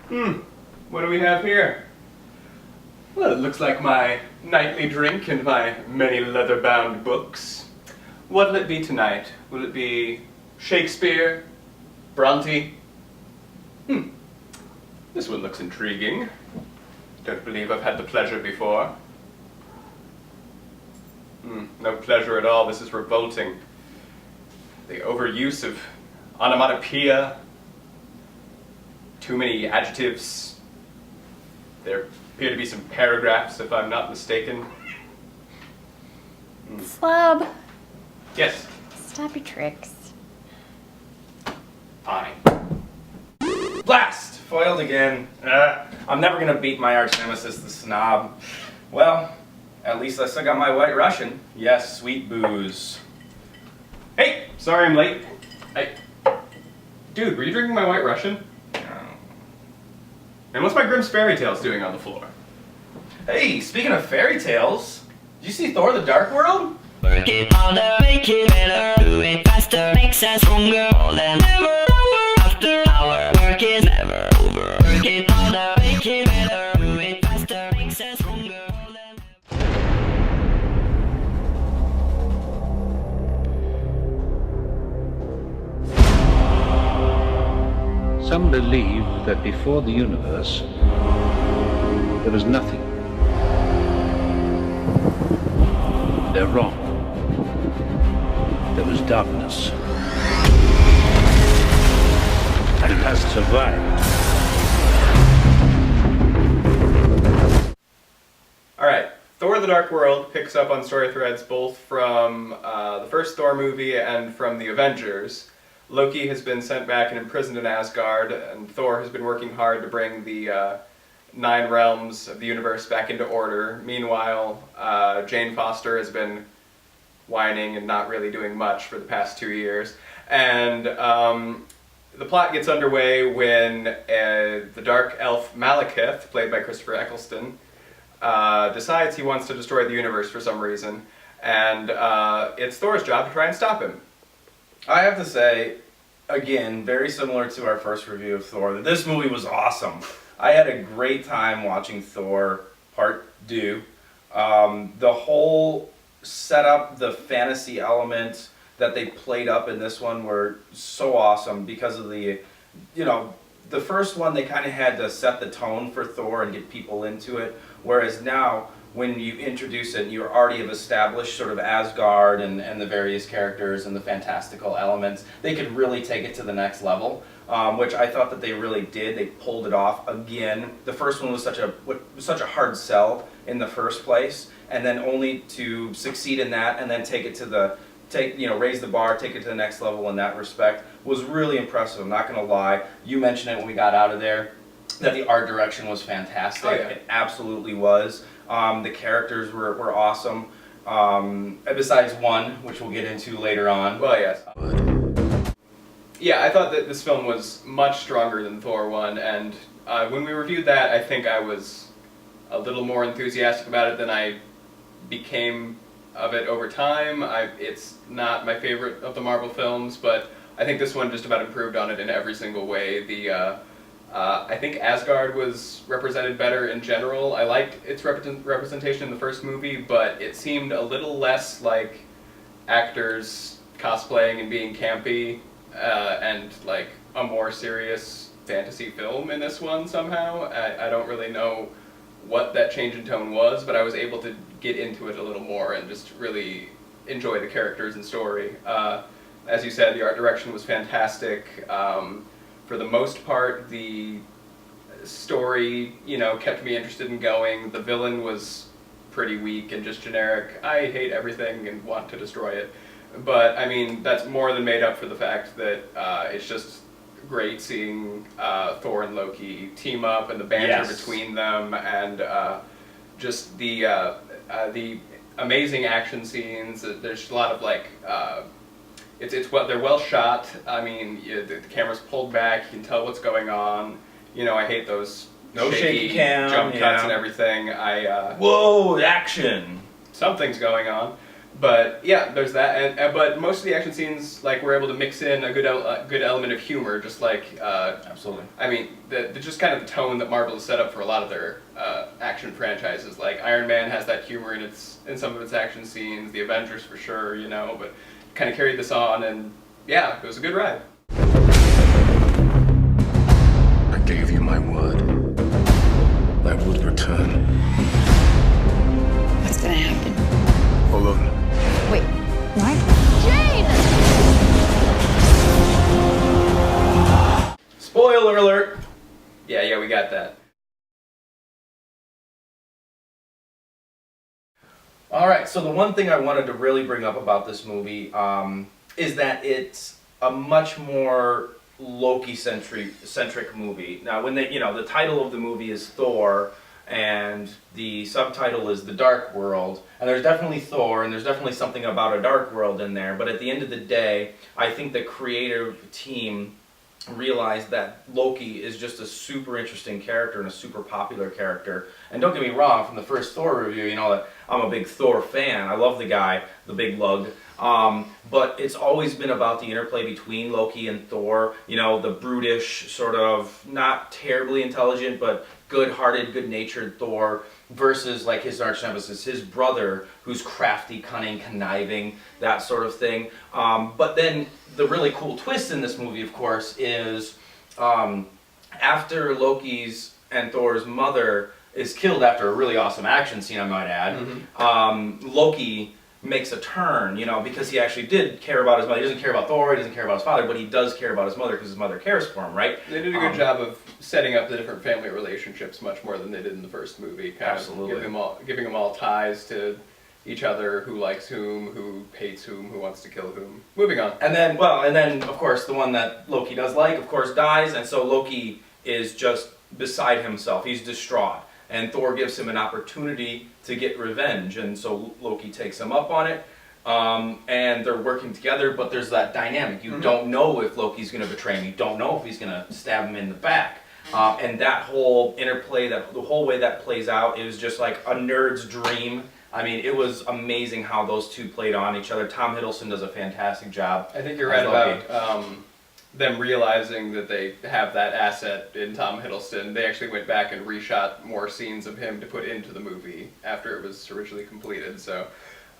What do we have here? Well, it looks like my nightly drink and my many leather-bound books. What'll it be tonight? Will it be Shakespeare? Bronte? This one looks intriguing. Don't believe I've had the pleasure before. No pleasure at all. This is revolting. The overuse of onomatopoeia. Too many adjectives. There appear to be some paragraphs, if I'm not mistaken. Slob. Yes. Stop your tricks. Fine. Blast! Foiled again. I'm never gonna beat my arch nemesis, the Snob. Well, at least I still got my White Russian. Yes, sweet booze. Hey! Sorry I'm late. Dude, were you drinking my White Russian? And what's my Grimm's Fairy Tales doing on the floor? Hey, speaking of fairy tales, did you see Thor: The Dark World? Work it harder, make it better, do it faster, makes us stronger, more than ever, hour after hour, work is never over. Work it harder, make it better, do it faster, makes us stronger, more than Some believe that before the universe, there was nothing. They're wrong. There was darkness. And it has survived. Alright, Thor: The Dark World picks up on story threads both from the first Thor movie and from the Avengers. Loki has been sent back and imprisoned in Asgard, and Thor has been working hard to bring the 9 realms of the universe back into order. Meanwhile, Jane Foster has been whining and not really doing much for the past 2 years. And the plot gets underway when the dark elf Malekith, played by Christopher Eccleston, decides he wants to destroy the universe for some reason. And it's Thor's job to try and stop him. I have to say, again, very similar to our first review of Thor, that this movie was awesome. I had a great time watching Thor Part 2. The whole setup, the fantasy element that they played up in this one were so awesome because of the first one they kind of had to set the tone for Thor and get people into it, whereas now when you introduce it, you already have established sort of Asgard and the various characters and the fantastical elements. They could really take it to the next level, which I thought that they really did. They pulled it off again. The first one was such a hard sell in the first place, and then only to succeed in that and then take it to raise the bar, take it to the next level in that respect was really impressive. I'm not going to lie. You mentioned it when we got out of there, that the art direction was fantastic. Oh, yeah. It absolutely was. The characters were awesome, besides one, which we'll get into later on. Well, yes. Yeah, I thought that this film was much stronger than Thor 1, and when we reviewed that, I think I was a little more enthusiastic about it than I became of it over time. It's not my favorite of the Marvel films, but I think this one just about improved on it in every single way. I think Asgard was represented better in general. I liked its representation in the first movie, but it seemed a little less like actors cosplaying and being campy, and like a more serious fantasy film in this one somehow. I don't really know what that change in tone was, but I was able to get into it a little more and just really enjoy the characters and story. As you said, the art direction was fantastic. For the most part, the story, kept me interested in going. The villain was pretty weak and just generic. I hate everything and want to destroy it. But, I mean, that's more than made up for the fact that it's just great seeing Thor and Loki team up and the banter between them, and just the amazing action scenes. There's a lot of, like, they're well shot. I mean, the camera's pulled back. You can tell what's going on. I hate those shaky cam, jump cuts and everything. Whoa, action! Something's going on. But yeah, there's that, and but most of the action scenes, like, we're able to mix in a good element of humor, just like Absolutely. I mean, the just kind of the tone that Marvel has set up for a lot of their action franchises. Like Iron Man has that humor in some of its action scenes. The Avengers for sure, you know, but kind of carried this on, and yeah, it was a good ride. I gave you my word. I would return. What's gonna happen? Hold on. Wait, what? Jane! Spoiler alert! Yeah, we got that. Alright, so the one thing I wanted to really bring up about this movie is that it's a much more Loki-centric movie. Now, when the title of the movie is Thor, and the subtitle is The Dark World, and there's definitely Thor, and there's definitely something about a dark world in there, but at the end of the day, I think the creative team realized that Loki is just a super interesting character and a super popular character. And don't get me wrong, from the first Thor review, you know that I'm a big Thor fan. I love the guy, the big lug. But it's always been about the interplay between Loki and Thor. You know, the brutish, sort of not terribly intelligent, but good-hearted, good-natured Thor versus like his arch nemesis, his brother, who's crafty, cunning, conniving, that sort of thing. But then the really cool twist in this movie, of course, is after Loki's and Thor's mother is killed after a really awesome action scene, I might add, Loki makes a turn, you know, because he actually did care about his mother. He doesn't care about Thor, he doesn't care about his father, but he does care about his mother because his mother cares for him, right? They did a good job of setting up the different family relationships much more than they did in the first movie. Absolutely. Giving them all ties to each other, who likes whom, who hates whom, who wants to kill whom. Moving on. And then, of course, the one that Loki does like, of course, dies, and so Loki is just beside himself. He's distraught. And Thor gives him an opportunity to get revenge, and so Loki takes him up on it, and they're working together, but there's that dynamic. You don't know if Loki's going to betray him. You don't know if he's going to stab him in the back. And that whole interplay, the whole way that plays out, is just like a nerd's dream. I mean, it was amazing how those two played on each other. Tom Hiddleston does a fantastic job. I think you're right about them realizing that they have that asset in Tom Hiddleston. They actually went back and reshot more scenes of him to put into the movie after it was originally completed. So,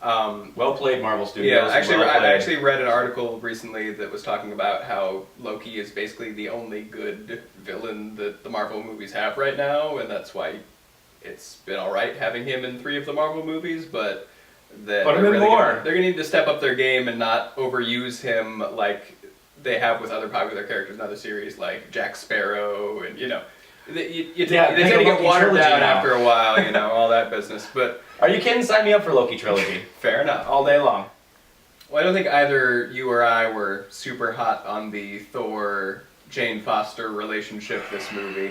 well played, Marvel Studios. Yeah, actually, well played. I actually read an article recently that was talking about how Loki is basically the only good villain that the Marvel movies have right now, and that's why it's been alright having him in 3 of the Marvel movies, but that Put him in more. They're gonna need to step up their game and not overuse him like they have with other popular characters in other series, like Jack Sparrow, and you know, they tend to get watered down after a while, you know, all that business. But are you kidding? Sign me up for Loki trilogy. Fair enough. All day long. Well, I don't think either you or I were super hot on the Thor Jane Foster relationship this movie.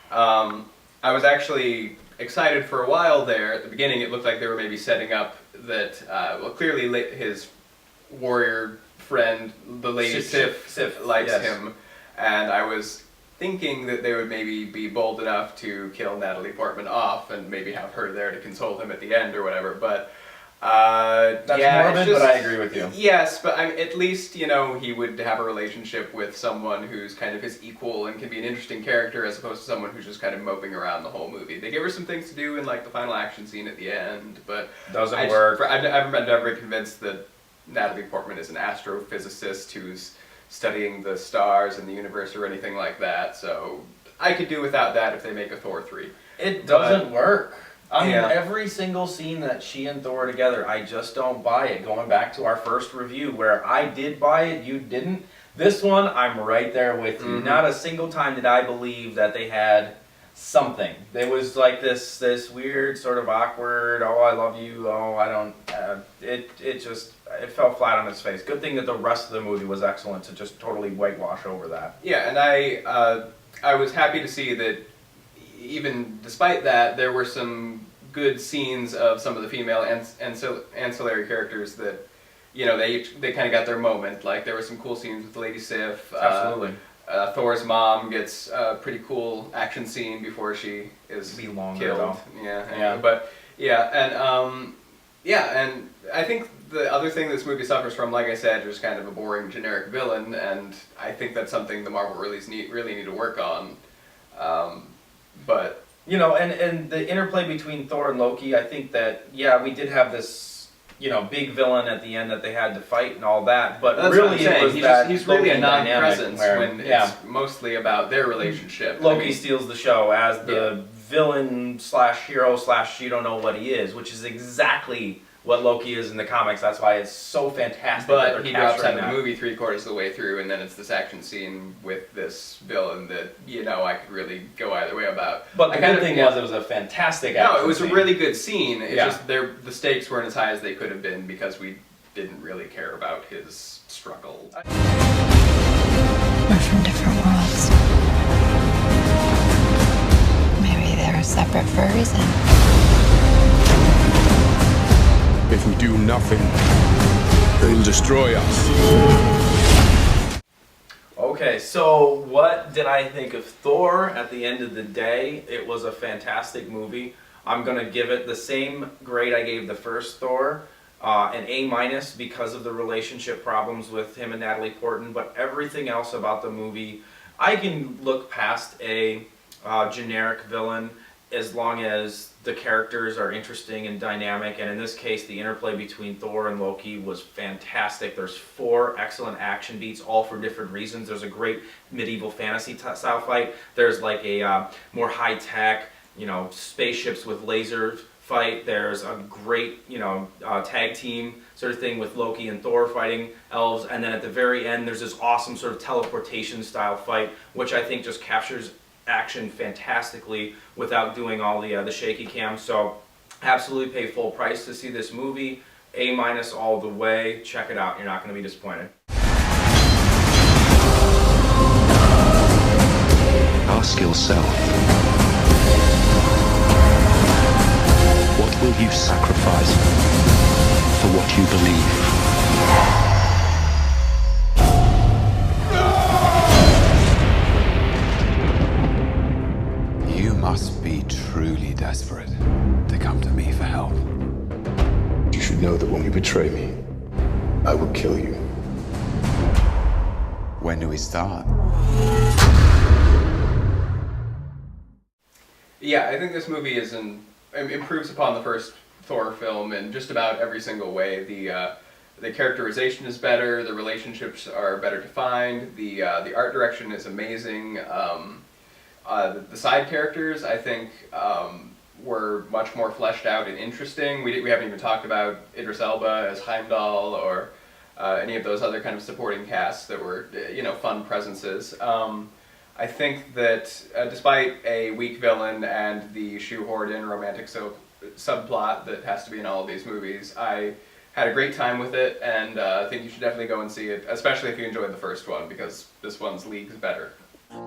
I was actually excited for a while there. At the beginning, it looked like they were maybe setting up that, well, clearly his warrior friend, the Lady Sif likes him, and I was thinking that they would maybe be bold enough to kill Natalie Portman off and maybe have her there to console him at the end or whatever, but that's morbid, but I agree with you. Yes, but at least, you know, he would have a relationship with someone who's kind of his equal and can be an interesting character as opposed to someone who's just kind of moping around the whole movie. They give her some things to do in like the final action scene at the end, but doesn't work. I've never been convinced that Natalie Portman is an astrophysicist who's studying the stars and the universe or anything like that, so I could do without that if they make a Thor 3. It doesn't work. I mean, every single scene that she and Thor are together, I just don't buy it. Going back to our first review where I did buy it, you didn't. This one, I'm right there with you. Not a single time did I believe that they had something. There was like this weird sort of awkward, oh, I love you, oh, I don't, it fell flat on its face. Good thing that the rest of the movie was excellent to just totally whitewash over that. Yeah, and I was happy to see that even despite that, there were some good scenes of some of the female ancillary characters that, you know, they kind of got their moment. Like, there were some cool scenes with Lady Sif. Absolutely. Thor's mom gets a pretty cool action scene before she is Be longer, killed. though. Yeah. And I think the other thing this movie suffers from, like I said, is kind of a boring generic villain, and I think that's something the Marvel really need to work on. But You know, and the interplay between Thor and Loki, I think that, yeah, we did have this, you know, big villain at the end that they had to fight and all that, but that's really what I'm saying. it was that He's really a Loki dynamic non-presence where, when yeah, it's mostly about their relationship. Loki steals the show as the villain slash hero slash you don't know what he is, which is exactly what Loki is in the comics. That's why it's so fantastic. But he drops out of the movie 3/4 of the way through, and then it's this action scene with this villain that, you know, I could really go either way about. But the good thing was it was a fantastic action No, it was scene. a really good scene. It's just the stakes weren't as high as they could have been because we didn't really care about his struggle. We're from different worlds. Maybe they're separate for a reason. If we do nothing, they'll destroy us. Okay, so what did I think of Thor at the end of the day? It was a fantastic movie. I'm going to give it the same grade I gave the first Thor, an A- because of the relationship problems with him and Natalie Portman, but everything else about the movie, I can look past a generic villain as long as the characters are interesting and dynamic, and in this case the interplay between Thor and Loki was fantastic. There's 4 excellent action beats, all for different reasons. There's a great medieval fantasy style fight. There's like a more high-tech, you know, spaceships with lasers fight. There's a great, you know, tag team sort of thing with Loki and Thor fighting elves, and then at the very end there's this awesome sort of teleportation style fight, which I think just captures action fantastically without doing all the shaky cam. So absolutely pay full price to see this movie. A- all the way. Check it out. You're not going to be disappointed. Ask yourself, what will you sacrifice for what you believe? You must be truly desperate to come to me for help. You should know that when you betray me, I will kill you. When do we start? Yeah, I think this movie improves upon the first Thor film in just about every single way. The characterization is better, the relationships are better defined, the art direction is amazing. The side characters, I think, were much more fleshed out and interesting. We haven't even talked about Idris Elba as Heimdall or any of those other kind of supporting casts that were, you know, fun presences. I think that despite a weak villain and the shoehorned in romantic subplot that has to be in all of these movies, I had a great time with it, and I think you should definitely go and see it, especially if you enjoyed the first one, because this one's leagues better.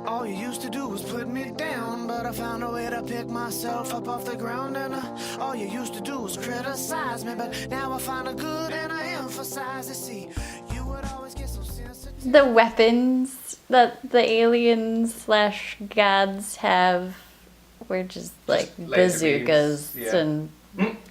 All you used to do was put me down, but I found a way to pick myself up off the ground. And all you used to do was criticize me, but now I find a good and I emphasize it. See, you would always get so sensitive. The weapons that the aliens slash gods have were just like laser bazookas beams, yeah. and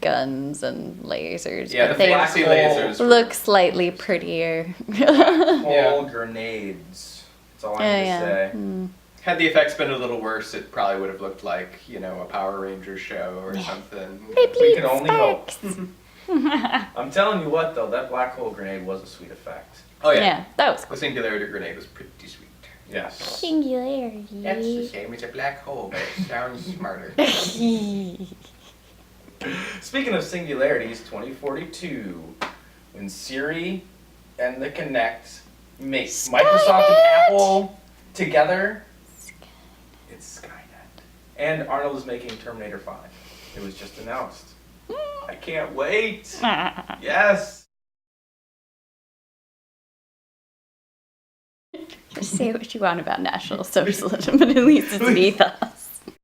guns and lasers. Yeah, but the they fancy lasers. look slightly prettier. Whole grenades. That's all I need to say. Had the effects been a little worse, it probably would have looked like, you know, a Power Rangers show or something. We can only hope. Sparks. I'm telling you what, though, that black hole grenade was a sweet effect. Oh yeah. Yeah, that was The cool. singularity grenade was pretty sweet. Yes. Singularity. That's the same as a black hole, but it sounds smarter. Speaking of singularities, 2042, when Siri and the Kinect make Microsoft and Apple together, it's Skynet. And Arnold is making Terminator 5. It was just announced. I can't wait. Yes. Say what you want about National Socialism, but at least it's an ethos.